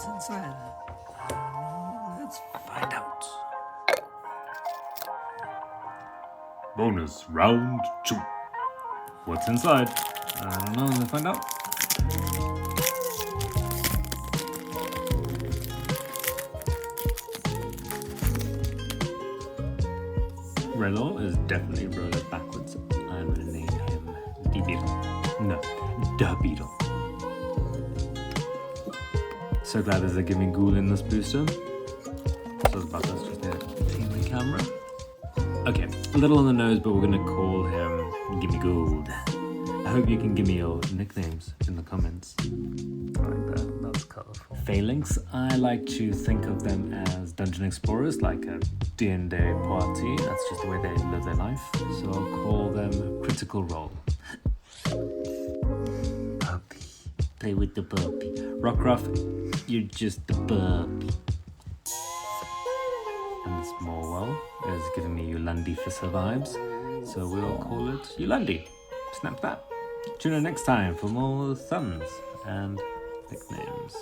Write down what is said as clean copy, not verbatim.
What's inside? Let's find out. Bonus round 2. What's inside? I don't know, let's find out. Relo is definitely rolled it backwards. I'm gonna name him the Beetle. No, the Beetle. So glad there's a Gimme Ghoul in this booster. So it's about that's just a the camera. Okay, a little on the nose, but we're gonna call him Gimme Gold. I hope you can give me your nicknames in the comments. I like that, that's colourful. Phalanx, I like to think of them as dungeon explorers, like a D&D party. That's just the way they live their life. So I'll call them Critical Role. Puppy. Play with the puppy. Rockruff, you're just the puppy. And Smallwell is giving me Yulandi Fisser vibes. So we'll call it Yulandi. Snap that. Tune in next time for more thumbs and nicknames.